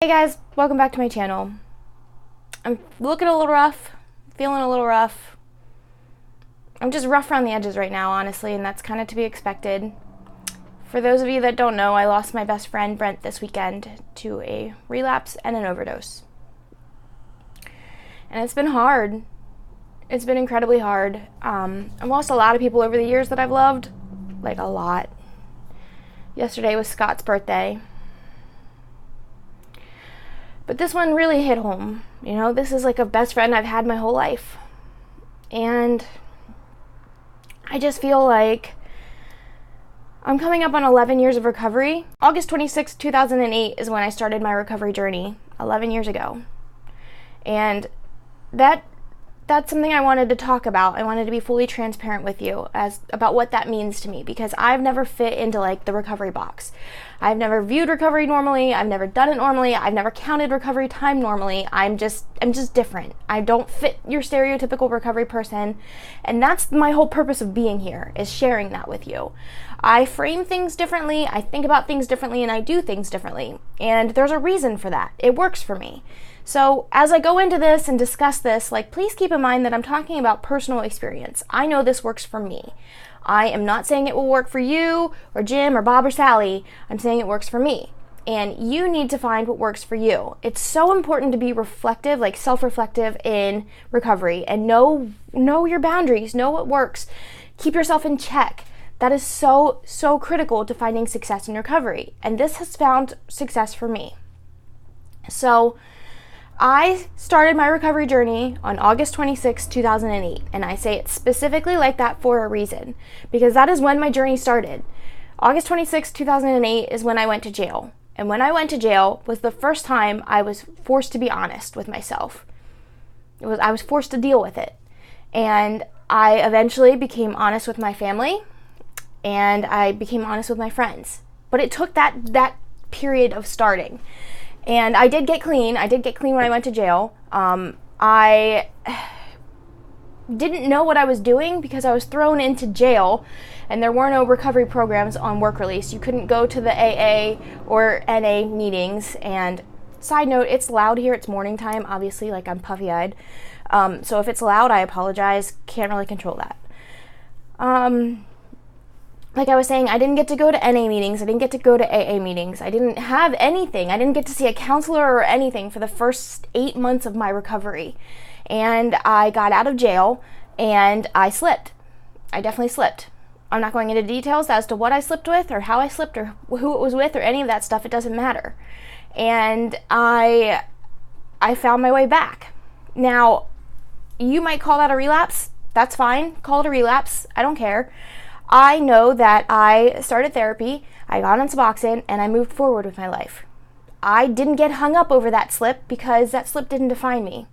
Hey guys, welcome back to my channel. I'm looking a little rough, feeling a little rough. I'm just rough around the edges right now, honestly, and that's kind of to be expected. For those of you that don't know, I lost my best friend, Brent, this weekend to a relapse and an overdose. And it's been hard. It's been incredibly hard. I've lost a lot of people over the years that I've loved, like a lot. Yesterday was Scott's birthday. But this one really hit home. You know, this is like a best friend I've had my whole life. And I just feel like I'm coming up on 11 years of recovery. August 26, 2008 is when I started my recovery journey, 11 years ago. And that's something I wanted to talk about. I wanted to be fully transparent with you about what that means to me, because I've never fit into like the recovery box. I've never viewed recovery normally. I've never done it normally. I've never counted recovery time normally. I'm just different. I don't fit your stereotypical recovery person. And that's my whole purpose of being here, is sharing that with you. I frame things differently. I think about things differently, and I do things differently. And there's a reason for that. It works for me. So as I go into this and discuss this, please keep in mind that I'm talking about personal experience. I know this works for me. I am not saying it will work for you or Jim or Bob or Sally. I'm saying it works for me. And you need to find what works for you. It's so important to be reflective, self-reflective in recovery, and know your boundaries, know what works. Keep yourself in check. That is so, so critical to finding success in recovery. And this has found success for me. So I started my recovery journey on August 26, 2008, and I say it specifically like that for a reason, because that is when my journey started. August 26, 2008 is when I went to jail, and when I went to jail was the first time I was forced to be honest with myself. I was forced to deal with it, and I eventually became honest with my family, and I became honest with my friends, but it took that period of starting. And I did get clean. I did get clean when I went to jail. I didn't know what I was doing because I was thrown into jail and there were no recovery programs on work release. You couldn't go to the AA or NA meetings. And side note, it's loud here. It's morning time, obviously, I'm puffy-eyed. So if it's loud, I apologize. Can't really control that. Like I was saying, I didn't get to go to NA meetings. I didn't get to go to AA meetings. I didn't have anything. I didn't get to see a counselor or anything for the first 8 months of my recovery. And I got out of jail and I slipped. I definitely slipped. I'm not going into details as to what I slipped with or how I slipped or who it was with or any of that stuff. It doesn't matter. And I found my way back. Now, you might call that a relapse. That's fine. Call it a relapse. I don't care. I know that I started therapy, I got on Suboxone, and I moved forward with my life. I didn't get hung up over that slip because that slip didn't define me.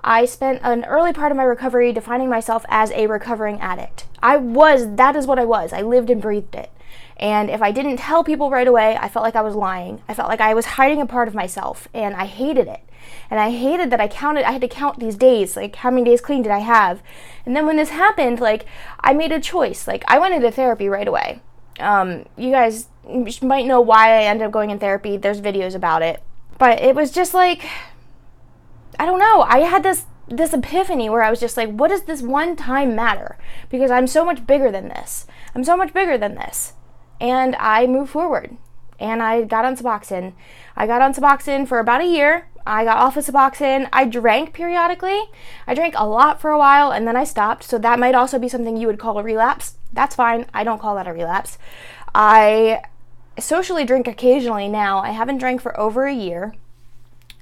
I spent an early part of my recovery defining myself as a recovering addict. That is what I was. I lived and breathed it. And if I didn't tell people right away, I felt like I was lying. I felt like I was hiding a part of myself, and I hated it. And I hated that I had to count these days, how many days clean did I have? And then when this happened, I made a choice. I went into therapy right away. You guys might know why I ended up going in therapy. There's videos about it. But it was just I don't know. I had this epiphany where I was just what does this one time matter? Because I'm so much bigger than this. I'm so much bigger than this. And I moved forward. And I got on Suboxone. I got on Suboxone for about a year. I got off of Suboxone. I drank periodically. I drank a lot for a while, and then I stopped. So that might also be something you would call a relapse. That's fine. I don't call that a relapse. I socially drink occasionally now. I haven't drank for over a year.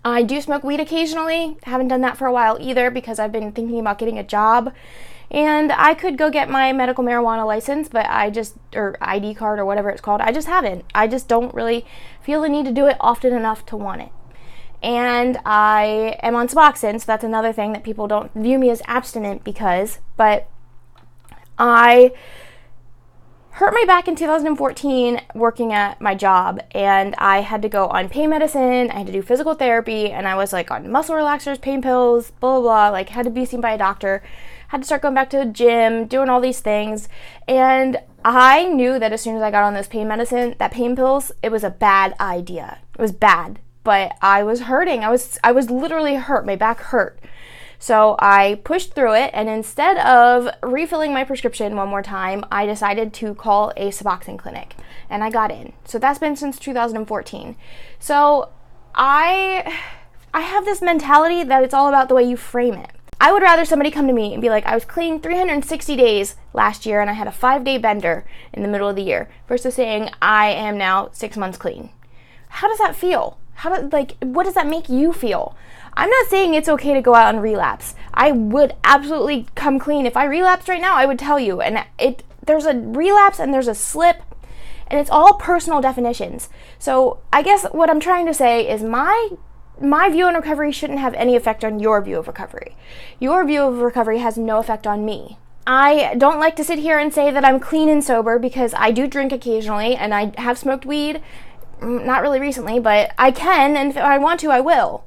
I do smoke weed occasionally. Haven't done that for a while either because I've been thinking about getting a job. And I could go get my medical marijuana license, but or ID card or whatever it's called, I just haven't. I just don't really feel the need to do it often enough to want it. And I am on Suboxone, so that's another thing that people don't view me as abstinent but I hurt my back in 2014 working at my job, and I had to go on pain medicine, I had to do physical therapy, and I was on muscle relaxers, pain pills, blah, blah, blah, had to be seen by a doctor, had to start going back to the gym, doing all these things, and I knew that as soon as I got on this pain medicine, that pain pills, it was a bad idea. It was bad. but I was hurting. I was literally hurt. My back hurt. So I pushed through it, and instead of refilling my prescription one more time, I decided to call a Suboxone clinic, and I got in. So that's been since 2014. So I have this mentality that it's all about the way you frame it. I would rather somebody come to me and be like, I was clean 360 days last year and I had a 5-day bender in the middle of the year, versus saying I am now 6 months clean. How does that feel? What does that make you feel? I'm not saying it's okay to go out and relapse. I would absolutely come clean. If I relapsed right now, I would tell you. And there's a relapse and there's a slip, and it's all personal definitions. So I guess what I'm trying to say is my view on recovery shouldn't have any effect on your view of recovery. Your view of recovery has no effect on me. I don't like to sit here and say that I'm clean and sober, because I do drink occasionally and I have smoked weed. Not really recently, but I can, and if I want to, I will.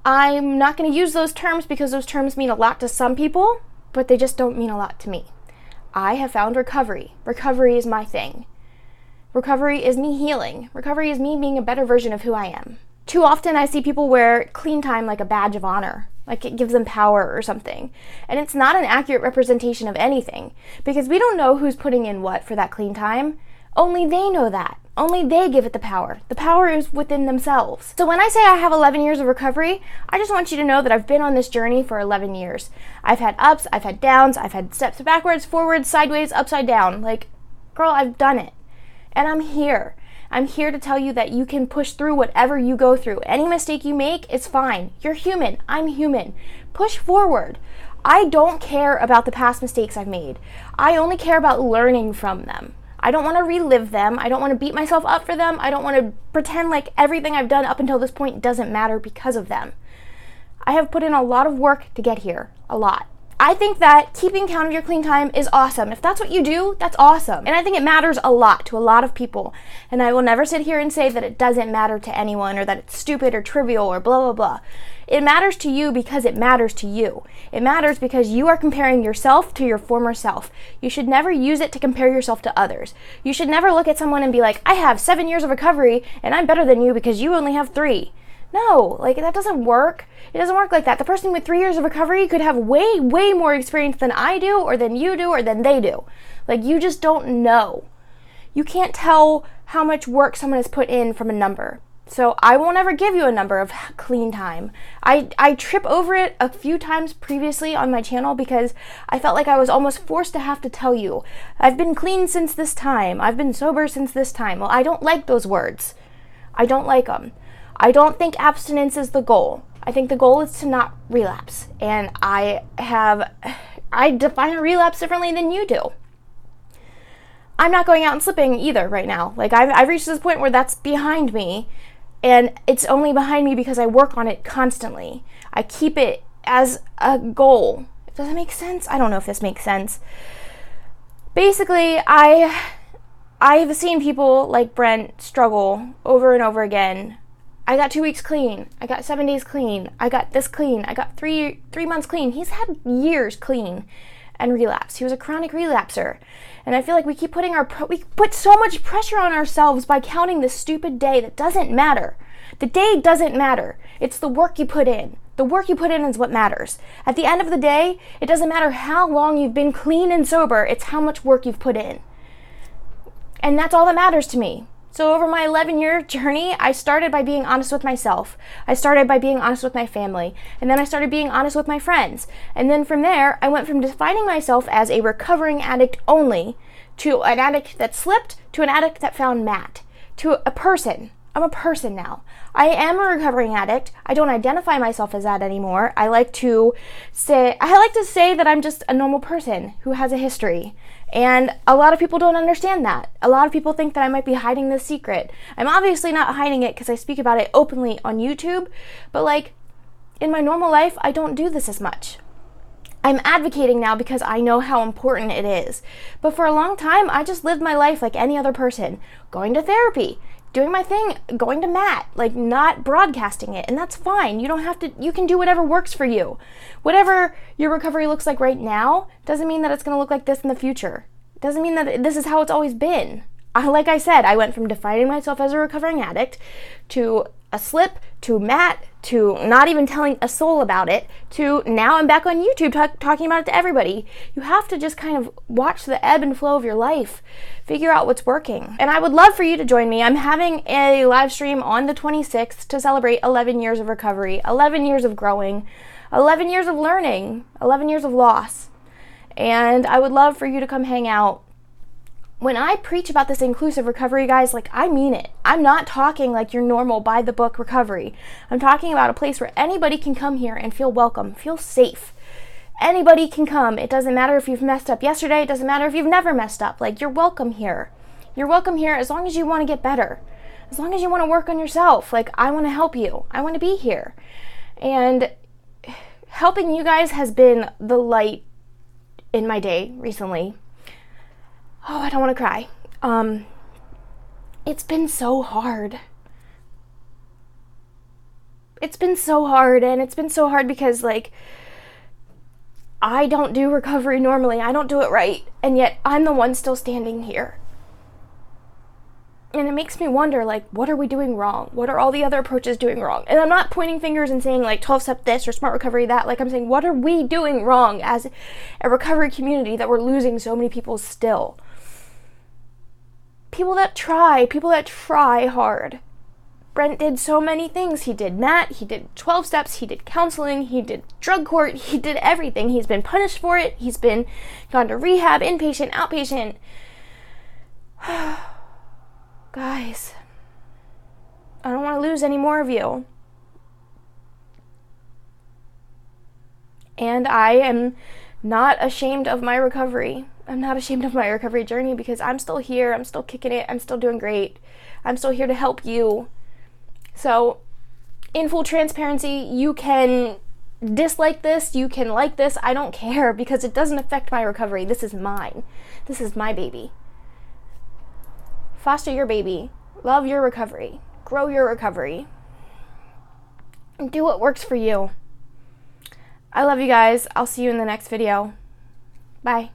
I'm not going to use those terms because those terms mean a lot to some people, but they just don't mean a lot to me. I have found recovery. Recovery is my thing. Recovery is me healing. Recovery is me being a better version of who I am. Too often I see people wear clean time like a badge of honor, like it gives them power or something. And it's not an accurate representation of anything, because we don't know who's putting in what for that clean time. Only they know that. Only they give it the power. The power is within themselves. So when I say I have 11 years of recovery, I just want you to know that I've been on this journey for 11 years. I've had ups, I've had downs, I've had steps backwards, forwards, sideways, upside down. Like, girl, I've done it. And I'm here. I'm here to tell you that you can push through whatever you go through. Any mistake you make, it's fine. You're human. I'm human. Push forward. I don't care about the past mistakes I've made. I only care about learning from them. I don't want to relive them. I don't want to beat myself up for them. I don't want to pretend like everything I've done up until this point doesn't matter because of them. I have put in a lot of work to get here. A lot. I think that keeping count of your clean time is awesome. If that's what you do, that's awesome. And I think it matters a lot to a lot of people. And I will never sit here and say that it doesn't matter to anyone, or that it's stupid or trivial or blah, blah, blah. It matters to you because it matters to you. It matters because you are comparing yourself to your former self. You should never use it to compare yourself to others. You should never look at someone and be like, I have 7 years of recovery and I'm better than you because you only have 3. No, like that doesn't work. It doesn't work like that. The person with 3 years of recovery could have way, way more experience than I do, or than you do, or than they do. Like, you just don't know. You can't tell how much work someone has put in from a number. So I won't ever give you a number of clean time. I trip over it a few times previously on my channel because I felt like I was almost forced to have to tell you, I've been clean since this time. I've been sober since this time. Well, I don't like those words. I don't like them. I don't think abstinence is the goal. I think the goal is to not relapse. And I define a relapse differently than you do. I'm not going out and slipping either right now. Like, I've reached this point where that's behind me, and it's only behind me because I work on it constantly. I keep it as a goal. Does that make sense? I don't know if this makes sense. Basically, I've seen people like Brent struggle over and over again. I got 2 weeks clean. I got 7 days clean. I got this clean. I got three months clean. He's had years clean and relapse. He was a chronic relapser. And I feel like we put so much pressure on ourselves by counting this stupid day that doesn't matter. The day doesn't matter. It's the work you put in. The work you put in is what matters. At the end of the day, it doesn't matter how long you've been clean and sober. It's how much work you've put in. And that's all that matters to me. So over my 11-year journey, I started by being honest with myself. I started by being honest with my family. And then I started being honest with my friends. And then from there, I went from defining myself as a recovering addict only to an addict that slipped to an addict that found Matt to a person. I'm a person now. I am a recovering addict. I don't identify myself as that anymore. I like to say that I'm just a normal person who has a history. And a lot of people don't understand that. A lot of people think that I might be hiding this secret. I'm obviously not hiding it because I speak about it openly on YouTube, but like in my normal life, I don't do this as much. I'm advocating now because I know how important it is. But for a long time, I just lived my life like any other person, going to therapy, doing my thing, going to Matt, like not broadcasting it. And that's fine. You don't have to, you can do whatever works for you. Whatever your recovery looks like right now doesn't mean that it's going to look like this in the future. It doesn't mean that this is how it's always been. Like I said, I went from defining myself as a recovering addict to a slip, to Matt, to not even telling a soul about it, to now I'm back on YouTube talking about it to everybody. You have to just kind of watch the ebb and flow of your life, figure out what's working. And I would love for you to join me. I'm having a live stream on the 26th to celebrate 11 years of recovery, 11 years of growing, 11 years of learning, 11 years of loss. And I would love for you to come hang out. When I preach about this inclusive recovery, guys, like, I mean it. I'm not talking like your normal by the book recovery. I'm talking about a place where anybody can come here and feel welcome, feel safe. Anybody can come. It doesn't matter if you've messed up yesterday. It doesn't matter if you've never messed up. Like, you're welcome here. You're welcome here as long as you want to get better. As long as you want to work on yourself. Like, I want to help you. I want to be here. And helping you guys has been the light in my day recently. Oh, I don't want to cry. It's been so hard. It's been so hard, and it's been so hard because, like, I don't do recovery normally. I don't do it right, and yet I'm the one still standing here. And it makes me wonder, like, what are we doing wrong? What are all the other approaches doing wrong? And I'm not pointing fingers and saying, like, 12-step this or smart recovery that. Like, I'm saying, what are we doing wrong as a recovery community that we're losing so many people still? People that try hard. Brent did so many things. He did Matt, he did 12 steps, he did counseling, he did drug court, he did everything. He's been punished for it. He's been gone to rehab, inpatient, outpatient. Guys, I don't want to lose any more of you. And I am not ashamed of my recovery. I'm not ashamed of my recovery journey because I'm still here. I'm still kicking it. I'm still doing great. I'm still here to help you. So, in full transparency, you can dislike this. You can like this. I don't care because it doesn't affect my recovery. This is mine. This is my baby. Foster your baby. Love your recovery. Grow your recovery. And do what works for you. I love you guys. I'll see you in the next video. Bye.